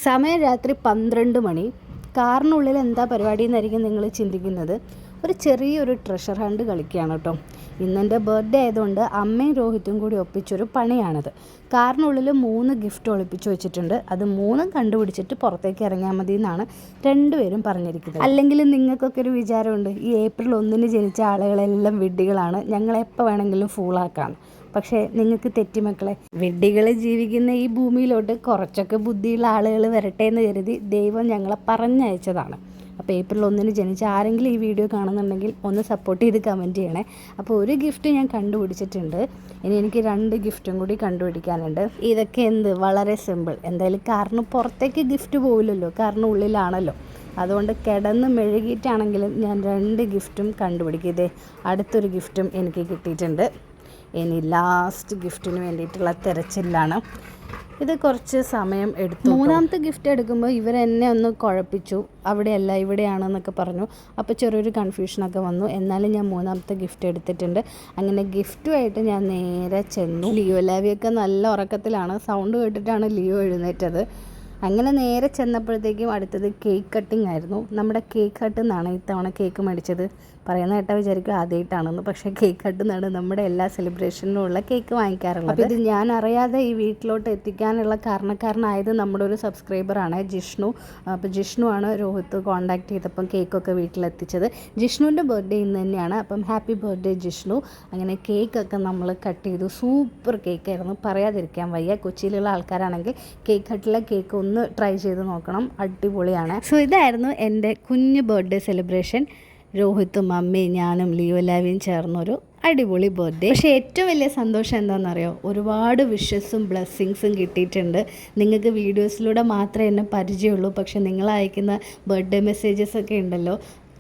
സമയം രാത്രി 12 മണി. കാറിനുള്ളിൽ എന്താ പരിപാടി എന്നായിരിക്കും നിങ്ങൾ ചിന്തിക്കുന്നത്. ഒരു ചെറിയൊരു ട്രഷർ ഹണ്ട് കളിക്കുകയാണ് കേട്ടോ. ഇന്നെൻ്റെ ബർത്ത്ഡേ ആയതുകൊണ്ട് അമ്മയും രോഹിത്തും കൂടി ഒപ്പിച്ചൊരു പണിയാണത്. കാറിനുള്ളിൽ 3 ഗിഫ്റ്റ് ഒളിപ്പിച്ച് വെച്ചിട്ടുണ്ട്. അത് 3 കണ്ടുപിടിച്ചിട്ട് പുറത്തേക്ക് ഇറങ്ങിയാൽ മതി എന്നാണ് രണ്ടുപേരും പറഞ്ഞിരിക്കുന്നത്. അല്ലെങ്കിൽ നിങ്ങൾക്കൊക്കെ ഒരു വിചാരമുണ്ട്, ഈ ഏപ്രിൽ 1 ജനിച്ച ആളുകളെല്ലാം വിഡ്ഢികളാണ്, ഞങ്ങളെപ്പോൾ വേണമെങ്കിലും ഫൂളാക്കാം. പക്ഷേ നിങ്ങൾക്ക് തെറ്റി മക്കളെ. വിഡ്ഢികൾ ജീവിക്കുന്ന ഈ ഭൂമിയിലോട്ട് കുറച്ചൊക്കെ ബുദ്ധിയുള്ള ആളുകൾ വരട്ടെ എന്ന് കരുതി ദൈവം ഞങ്ങളെ പറഞ്ഞയച്ചതാണ്. അപ്പോൾ ഏപ്രിൽ 1 ജനിച്ച ആരെങ്കിലും ഈ വീഡിയോ കാണുന്നുണ്ടെങ്കിൽ ഒന്ന് സപ്പോർട്ട് ചെയ്ത് കമൻറ്റ് ചെയ്യണേ. അപ്പോൾ ഒരു ഗിഫ്റ്റ് ഞാൻ കണ്ടുപിടിച്ചിട്ടുണ്ട്. ഇനി എനിക്ക് 2 ഗിഫ്റ്റും കൂടി കണ്ടുപിടിക്കാനുണ്ട്. ഇതൊക്കെ വളരെ സിമ്പിൾ. എന്തായാലും കാറിന് പുറത്തേക്ക് ഗിഫ്റ്റ് പോവില്ലല്ലോ, കാറിന് ഉള്ളിലാണല്ലോ. അതുകൊണ്ട് കിടന്ന് മെഴുകിയിട്ടാണെങ്കിലും ഞാൻ 2 ഗിഫ്റ്റും കണ്ടുപിടിക്കും. ഇതേ അടുത്തൊരു ഗിഫ്റ്റും എനിക്ക് കിട്ടിയിട്ടുണ്ട്. ഇനി ലാസ്റ്റ് ഗിഫ്റ്റിന് വേണ്ടിയിട്ടുള്ള തിരച്ചിലാണ്. ഇത് കുറച്ച് സമയം എടുത്തു. 3ാമത്തെ ഗിഫ്റ്റ് എടുക്കുമ്പോൾ ഇവരെന്നെ ഒന്ന് കുഴപ്പിച്ചു. അവിടെയല്ല ഇവിടെയാണെന്നൊക്കെ പറഞ്ഞു. അപ്പോൾ ചെറിയൊരു കൺഫ്യൂഷനൊക്കെ വന്നു. എന്നാലും ഞാൻ 3ാമത്തെ ഗിഫ്റ്റ് എടുത്തിട്ടുണ്ട്. അങ്ങനെ ഗിഫ്റ്റുമായിട്ട് ഞാൻ നേരെ ചെന്നു. ലിയോ ലാവിയൊക്കെ നല്ല ഉറക്കത്തിലാണ്. Sound കേട്ടിട്ടാണ് Leo എഴുന്നേറ്റത്. അങ്ങനെ നേരെ ചെന്നപ്പോഴത്തേക്കും അടുത്തത് കേക്ക് കട്ടിംഗ് ആയിരുന്നു. നമ്മുടെ കേക്ക് ഹട്ടിൽ നിന്നാണ് ഇത്തവണ കേക്ക് മേടിച്ചത്. പറയുന്ന കേട്ടാൽ വിചാരിക്കും ആദ്യമായിട്ടാണെന്ന്. പക്ഷേ കേക്ക് ഹട്ടിൽ നിന്നാണ് നമ്മുടെ എല്ലാ സെലിബ്രേഷനും ഉള്ള കേക്ക് വാങ്ങിക്കാറുള്ളത്. അപ്പോൾ ഇത് ഞാൻ അറിയാതെ ഈ വീട്ടിലോട്ട് എത്തിക്കാനുള്ള കാരണക്കാരനായത് നമ്മുടെ ഒരു സബ്സ്ക്രൈബറാണ് ജിഷ്ണു. അപ്പോൾ ജിഷ്ണു ആണ് രോഹിത്ത് കോൺടാക്ട് ചെയ്തപ്പം കേക്കൊക്കെ വീട്ടിലെത്തിച്ചത്. ജിഷ്ണുവിൻ്റെ ബർത്ത്ഡേ ഇന്ന് തന്നെയാണ്. അപ്പം ഹാപ്പി ബർത്ത്ഡേ ജിഷ്ണു. അങ്ങനെ കേക്കൊക്കെ നമ്മൾ കട്ട് ചെയ്തു. സൂപ്പർ കേക്കായിരുന്നു, പറയാതിരിക്കാൻ വയ്യ. കൊച്ചിയിലുള്ള ആൾക്കാരാണെങ്കിൽ കേക്ക് ഹട്ടിലെ കേക്ക് ഒന്ന് ട്രൈ ചെയ്ത് നോക്കണം, അടിപൊളിയാണ്. സോ ഇതായിരുന്നു എൻ്റെ കുഞ്ഞു ബർത്ത്ഡേ സെലിബ്രേഷൻ. രോഹിത്തും അമ്മയും ഞാനും ലിയോ ലാവിയും ചേർന്നൊരു അടിപൊളി ബർത്ത്ഡേ. പക്ഷേ ഏറ്റവും വലിയ സന്തോഷം എന്താണെന്നറിയോ, ഒരുപാട് വിഷസും ബ്ലെസ്സിങ്സും കിട്ടിയിട്ടുണ്ട്. നിങ്ങൾക്ക് വീഡിയോസിലൂടെ മാത്രമേ എന്നെ പരിചയമുള്ളൂ. പക്ഷേ നിങ്ങൾ അയക്കുന്ന ബർത്ത്ഡേ മെസ്സേജസ് ഒക്കെ ഉണ്ടല്ലോ,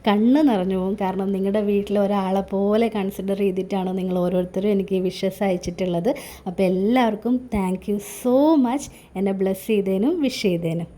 കണ്ണ് നിറഞ്ഞു പോകും. കാരണം നിങ്ങളുടെ വീട്ടിലെ ഒരാളെ പോലെ കൺസിഡർ ചെയ്തിട്ടാണ് നിങ്ങൾ ഓരോരുത്തരും എനിക്ക് വിഷസ് അയച്ചിട്ടുള്ളത്. അപ്പോൾ എല്ലാവർക്കും താങ്ക് യു സോ മച്ച്, എന്നെ ബ്ലെസ് ചെയ്തതിനും വിഷ് ചെയ്തതിനും.